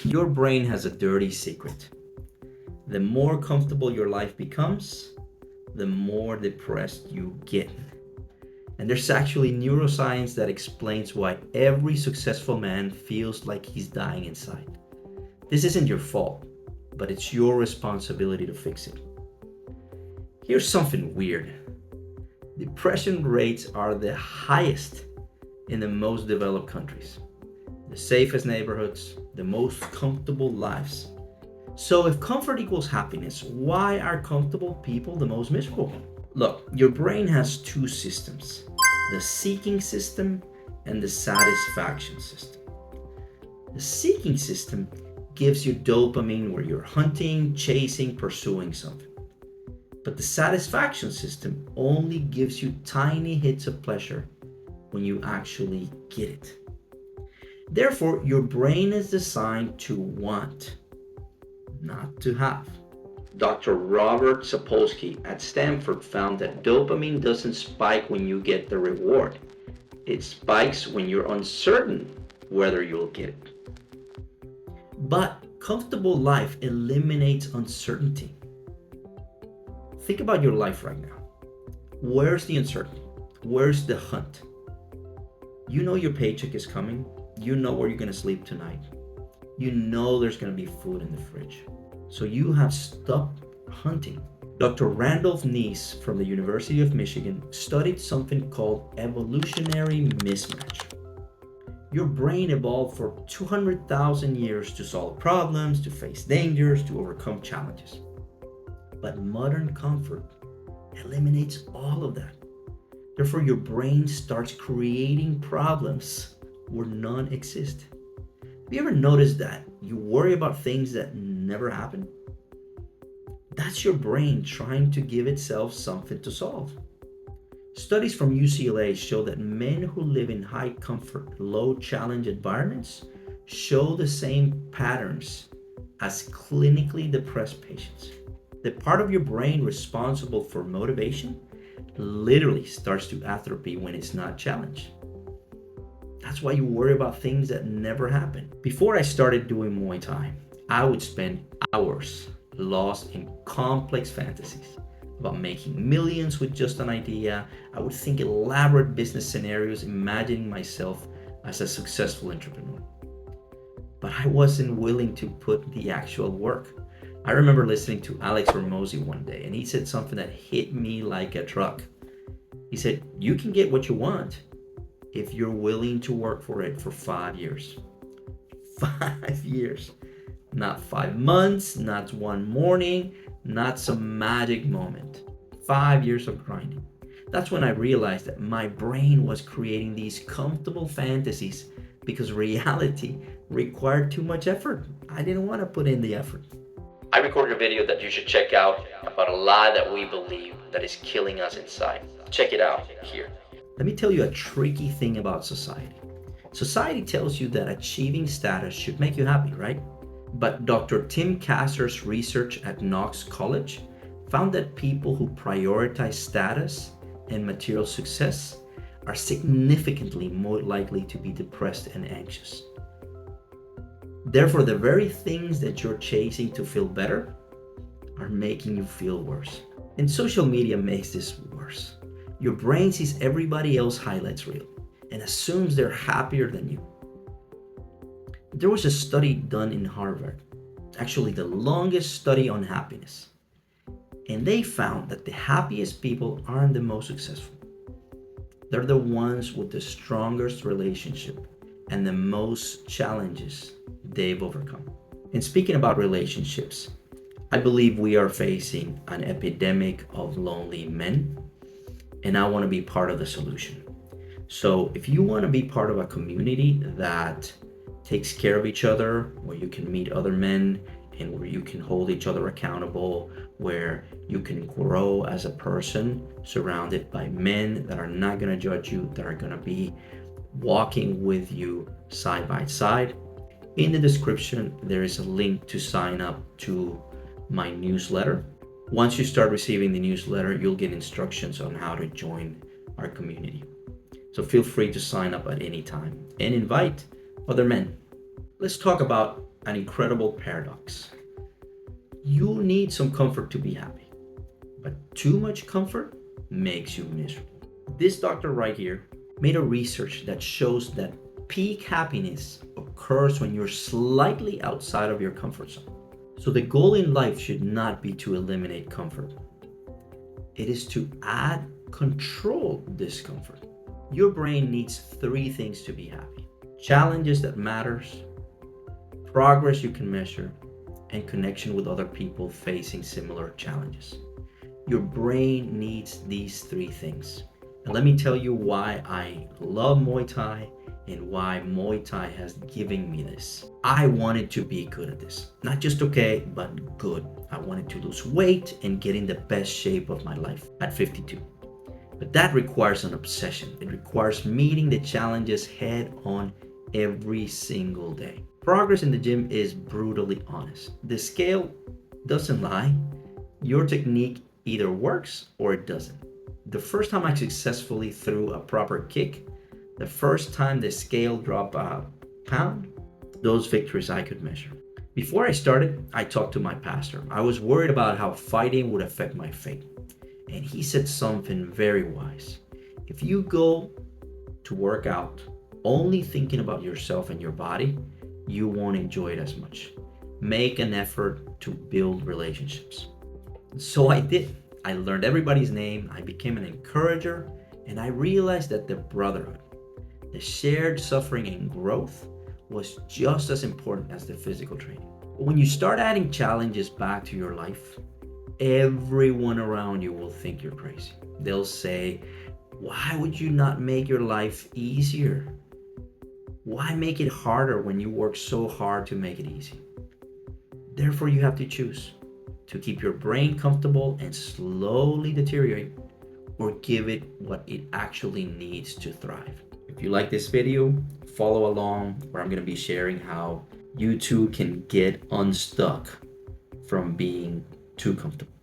Your brain has a dirty secret. The more comfortable your life becomes, the more depressed you get. And there's actually neuroscience that explains why every successful man feels like he's dying inside. This isn't your fault, but it's your responsibility to fix it. Here's something weird. Depression rates are the highest in the most developed countries, the safest neighborhoods, the most comfortable lives. So if comfort equals happiness, why are comfortable people the most miserable? Look, your brain has two systems, the seeking system and the satisfaction system. The seeking system gives you dopamine where you're hunting, chasing, pursuing something. But the satisfaction system only gives you tiny hits of pleasure when you actually get it. Therefore, your brain is designed to want, not to have. Dr. Robert Sapolsky at Stanford found that dopamine doesn't spike when you get the reward. It spikes when you're uncertain whether you'll get it. But comfortable life eliminates uncertainty. Think about your life right now. Where's the uncertainty? Where's the hunt? You know your paycheck is coming. You know where you're going to sleep tonight. You know there's going to be food in the fridge. So you have stopped hunting. Dr. Randolph Neese from the University of Michigan studied something called evolutionary mismatch. Your brain evolved for 200,000 years to solve problems, to face dangers, to overcome challenges. But modern comfort eliminates all of that. Therefore, your brain starts creating problems where none exist. Have you ever noticed that you worry about things that never happen? That's your brain trying to give itself something to solve. Studies from UCLA show that men who live in high comfort, low challenge environments show the same patterns as clinically depressed patients. The part of your brain responsible for motivation literally starts to atrophy when it's not challenged. That's why you worry about things that never happen. Before I started doing Muay Thai, I would spend hours lost in complex fantasies about making millions with just an idea. I would think elaborate business scenarios, imagining myself as a successful entrepreneur. But I wasn't willing to put the actual work. I remember listening to Alex Ramosi one day, and he said something that hit me like a truck. He said, you can get what you want if you're willing to work for it for 5 years. 5 years. Not 5 months, not one morning, not some magic moment. 5 years of grinding. That's when I realized that my brain was creating these comfortable fantasies because reality required too much effort. I didn't want to put in the effort. I recorded a video that you should check out about a lie that we believe that is killing us inside. Check it out here. Let me tell you a tricky thing about society. Society tells you that achieving status should make you happy, right? But Dr. Tim Kasser's research at Knox College found that people who prioritize status and material success are significantly more likely to be depressed and anxious. Therefore, the very things that you're chasing to feel better are making you feel worse. And social media makes this worse. Your brain sees everybody else's highlights reel and assumes they're happier than you. There was a study done in Harvard, actually the longest study on happiness. And they found that the happiest people aren't the most successful. They're the ones with the strongest relationship and the most challenges they've overcome. And speaking about relationships, I believe we are facing an epidemic of lonely men, and I want to be part of the solution. So if you want to be part of a community that takes care of each other, where you can meet other men and where you can hold each other accountable, where you can grow as a person surrounded by men that are not going to judge you, that are going to be walking with you side by side. In the description, there is a link to sign up to my newsletter. Once you start receiving the newsletter, you'll get instructions on how to join our community. So feel free to sign up at any time and invite other men. Let's talk about an incredible paradox. You need some comfort to be happy, but too much comfort makes you miserable. This doctor right here made a research that shows that peak happiness occurs when you're slightly outside of your comfort zone. So the goal in life should not be to eliminate comfort. It is to add controlled discomfort. Your brain needs three things to be happy: challenges that matters, progress you can measure, and connection with other people facing similar challenges. Your brain needs these three things. And let me tell you why I love Muay Thai and why Muay Thai has given me this. I wanted to be good at this. Not just okay, but good. I wanted to lose weight and get in the best shape of my life at 52. But that requires an obsession. It requires meeting the challenges head on every single day. Progress in the gym is brutally honest. The scale doesn't lie. Your technique either works or it doesn't. The first time I successfully threw a proper kick, the first time the scale dropped a pound, those victories I could measure. Before I started, I talked to my pastor. I was worried about how fighting would affect my faith. And he said something very wise. If you go to work out only thinking about yourself and your body, you won't enjoy it as much. Make an effort to build relationships. So I did. I learned everybody's name, I became an encourager, and I realized that the brotherhood, the shared suffering and growth was just as important as the physical training. But when you start adding challenges back to your life, everyone around you will think you're crazy. They'll say, why would you not make your life easier? Why make it harder when you work so hard to make it easy? Therefore, you have to choose to keep your brain comfortable and slowly deteriorate, or give it what it actually needs to thrive. If you like this video, follow along where I'm going to be sharing how you too can get unstuck from being too comfortable.